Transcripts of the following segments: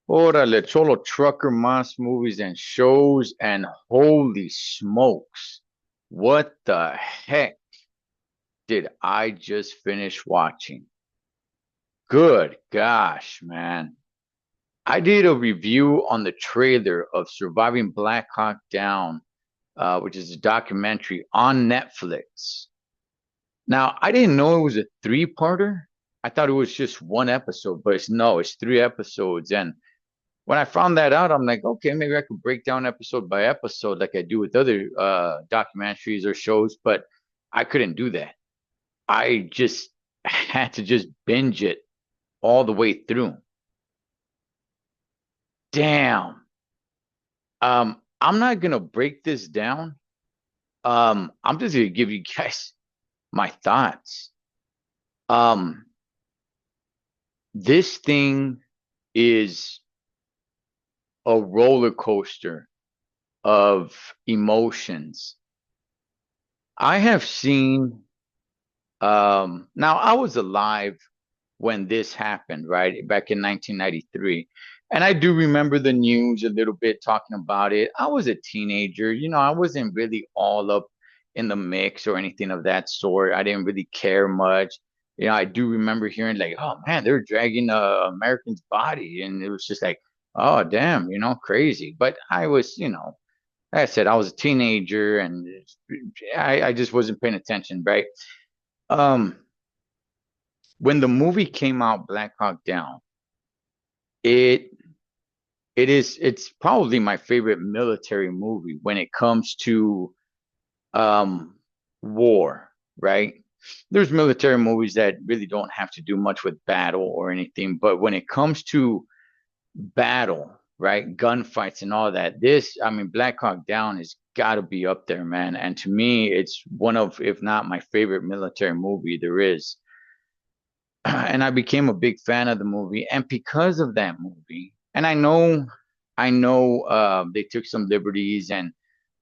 Órale, Cholo Trucker Mas movies and shows, and holy smokes, what the heck did I just finish watching? Good gosh, man. I did a review on the trailer of Surviving Black Hawk Down, which is a documentary on Netflix. Now, I didn't know it was a three-parter. I thought it was just one episode, but it's three episodes. And when I found that out, I'm like, okay, maybe I could break down episode by episode like I do with other documentaries or shows, but I couldn't do that. I just had to just binge it all the way through. Damn. I'm not gonna break this down. I'm just gonna give you guys my thoughts. Um, this thing is a roller coaster of emotions. I have seen now I was alive when this happened, right? Back in 1993. And I do remember the news a little bit talking about it. I was a teenager, I wasn't really all up in the mix or anything of that sort. I didn't really care much. I do remember hearing like, oh man, they're dragging American's body. And it was just like, oh damn, crazy. But I was, like I said, I was a teenager and I just wasn't paying attention, right? Um, when the movie came out, Black Hawk Down, it it's probably my favorite military movie when it comes to um war, right? There's military movies that really don't have to do much with battle or anything, but when it comes to battle, right, gunfights and all that, I mean, Black Hawk Down has got to be up there, man. And to me, it's one of, if not my favorite military movie there is. And I became a big fan of the movie. And because of that movie, and I know they took some liberties and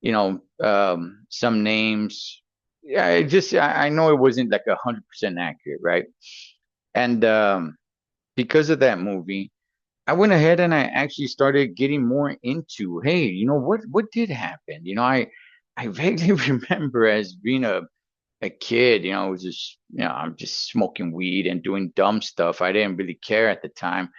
some names. Yeah, I know it wasn't like 100% accurate, right? And because of that movie, I went ahead and I actually started getting more into, hey, what did happen? I vaguely remember as being a kid, it was just, I'm just smoking weed and doing dumb stuff. I didn't really care at the time.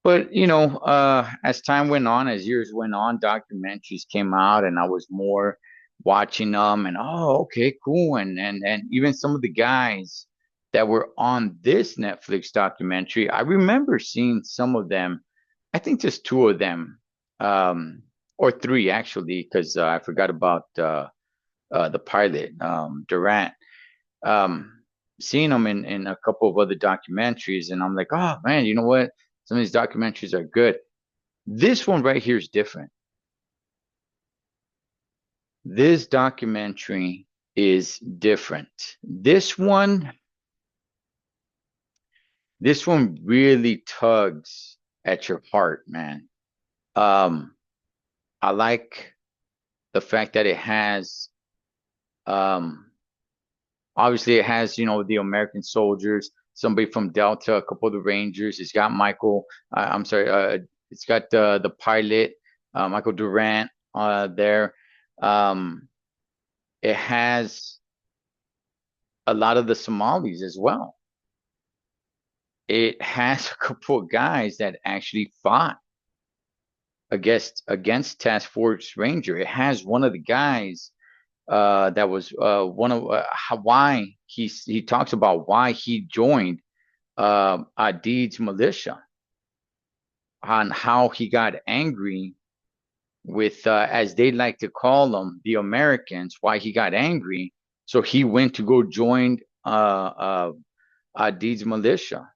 But, as time went on, as years went on, documentaries came out and I was more watching them and, oh, okay, cool. And even some of the guys that were on this Netflix documentary, I remember seeing some of them, I think just two of them, or three actually, because I forgot about the pilot, Durant, um, seeing them in a couple of other documentaries, and I'm like, oh man, you know what? Some of these documentaries are good. This one right here is different. This documentary is different. This one really tugs at your heart, man. Um, I like the fact that it has, um, obviously it has, the American soldiers, somebody from Delta, a couple of the Rangers. It's got Michael, I'm sorry, it's got the pilot, Michael Durant, there. Um, it has a lot of the Somalis as well. It has a couple of guys that actually fought against Task Force Ranger. It has one of the guys that was one of why he talks about why he joined Adid's militia, on how he got angry with, as they like to call them, the Americans, why he got angry. So he went to go join Adid's militia.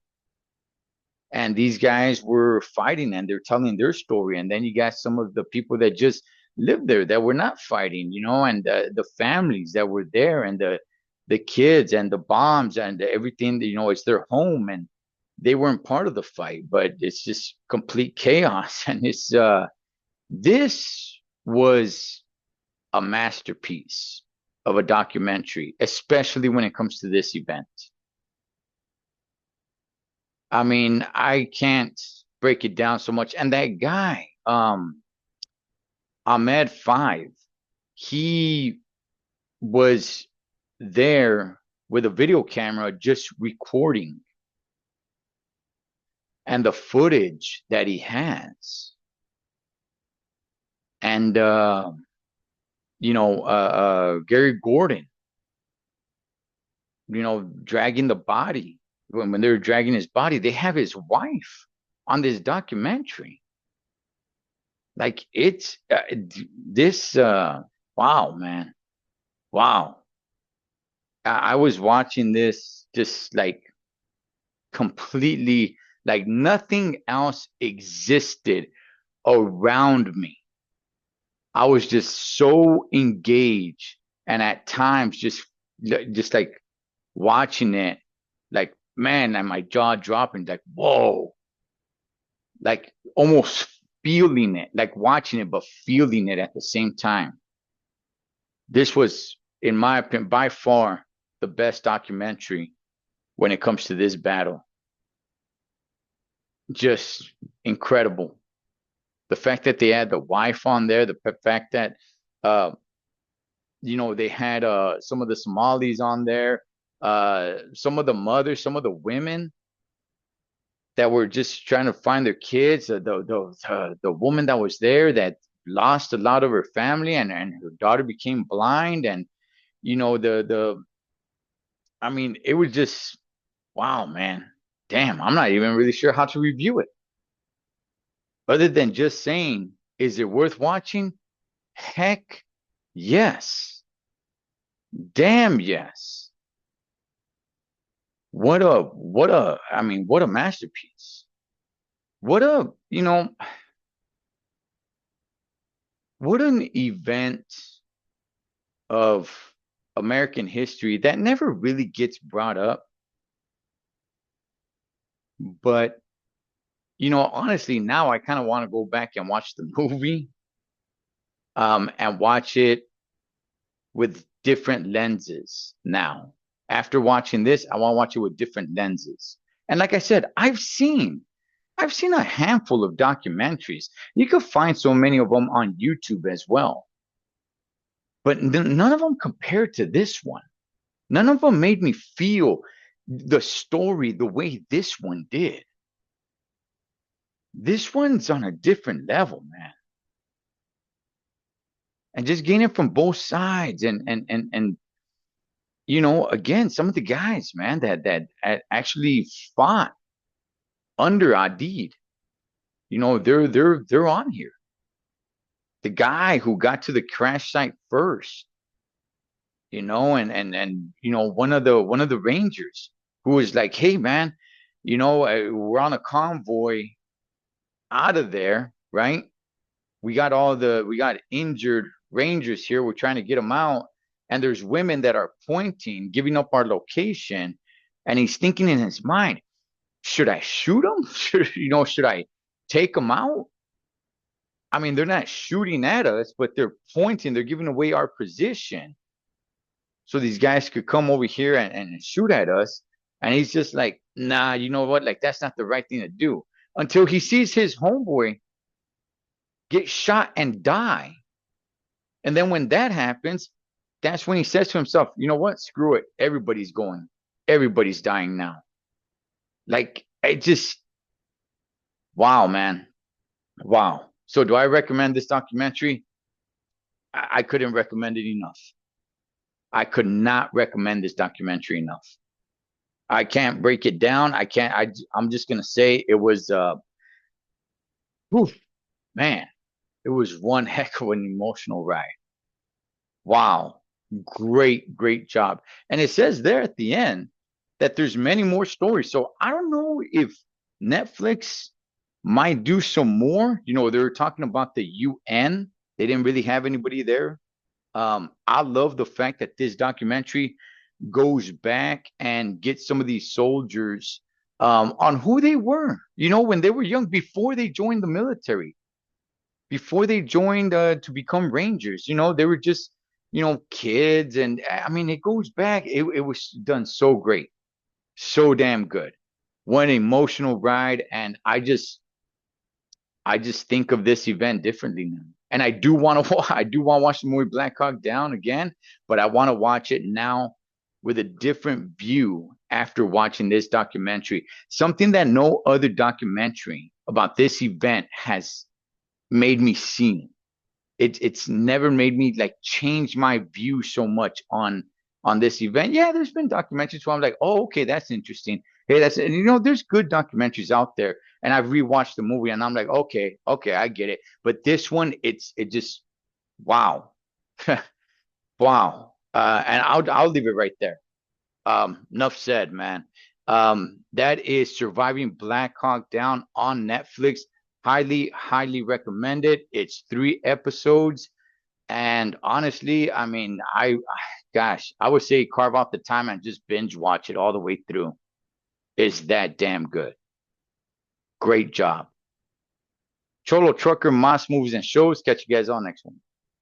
And these guys were fighting and they're telling their story. And then you got some of the people that just lived there that were not fighting, and the families that were there and the kids and the bombs and everything, it's their home and they weren't part of the fight, but it's just complete chaos. And this was a masterpiece of a documentary, especially when it comes to this event. I mean, I can't. break it down so much. And that guy, Ahmed 5, he was there with a video camera just recording, and the footage that he has. And Gary Gordon, dragging the body. When they're dragging his body, they have his wife on this documentary. Like it's this. Wow, man. Wow. I was watching this just like completely, like nothing else existed around me. I was just so engaged, and at times just like watching it, like man, and my jaw dropping, like whoa, like almost feeling it, like watching it, but feeling it at the same time. This was, in my opinion, by far the best documentary when it comes to this battle. Just incredible. The fact that they had the wife on there, the fact that uh, they had some of the Somalis on there, some of the mothers, some of the women that were just trying to find their kids. The woman that was there that lost a lot of her family, and her daughter became blind, and the I mean, it was just wow, man. Damn, I'm not even really sure how to review it. Other than just saying, is it worth watching? Heck yes. Damn yes. What a masterpiece. What a, what an event of American history that never really gets brought up. But, honestly, now I kind of want to go back and watch the movie, and watch it with different lenses now. After watching this, I want to watch it with different lenses. And like I said, I've seen a handful of documentaries. You could find so many of them on YouTube as well. But none of them compared to this one. None of them made me feel the story the way this one did. This one's on a different level, man. And just getting it from both sides, and again, some of the guys, man, that actually fought under Adid, they're on here. The guy who got to the crash site first, and one of the Rangers who was like, "Hey, man, we're on a convoy out of there, right? We got injured Rangers here. We're trying to get them out, and there's women that are pointing, giving up our location." And he's thinking in his mind, should I shoot them? Should I take them out? I mean, they're not shooting at us, but they're pointing, they're giving away our position. So these guys could come over here and shoot at us. And he's just like, nah, you know what? Like, that's not the right thing to do. Until he sees his homeboy get shot and die. And then when that happens, that's when he says to himself, you know what? Screw it. Everybody's going. Everybody's dying now. Like, it just, wow, man. Wow. So do I recommend this documentary? I couldn't recommend it enough. I could not recommend this documentary enough. I can't break it down. I can't. I'm just gonna say it was. Whew, man, it was one heck of an emotional ride. Wow, great, great job. And it says there at the end that there's many more stories. So I don't know if Netflix might do some more. They were talking about the UN. They didn't really have anybody there. I love the fact that this documentary goes back and gets some of these soldiers, on who they were, when they were young, before they joined the military, before they joined to become Rangers. They were just, kids. And I mean, it goes back. It was done so great, so damn good. One emotional ride. And I just, I just think of this event differently now. And I do want to I do want to watch the movie Black Hawk Down again, but I want to watch it now with a different view after watching this documentary. Something that no other documentary about this event has made me see. It's never made me like change my view so much on this event. Yeah, there's been documentaries where I'm like, oh, okay, that's interesting. Hey, that's and there's good documentaries out there, and I've rewatched the movie, and I'm like, okay, okay, I get it. But this one, it just wow, wow. And I'll leave it right there. Enough said, man. That is Surviving Black Hawk Down on Netflix. Highly, highly recommended. It's 3 episodes. And honestly, I mean, gosh, I would say carve out the time and just binge watch it all the way through. It's that damn good. Great job. Cholo Trucker, Moss Movies and Shows. Catch you guys on next one.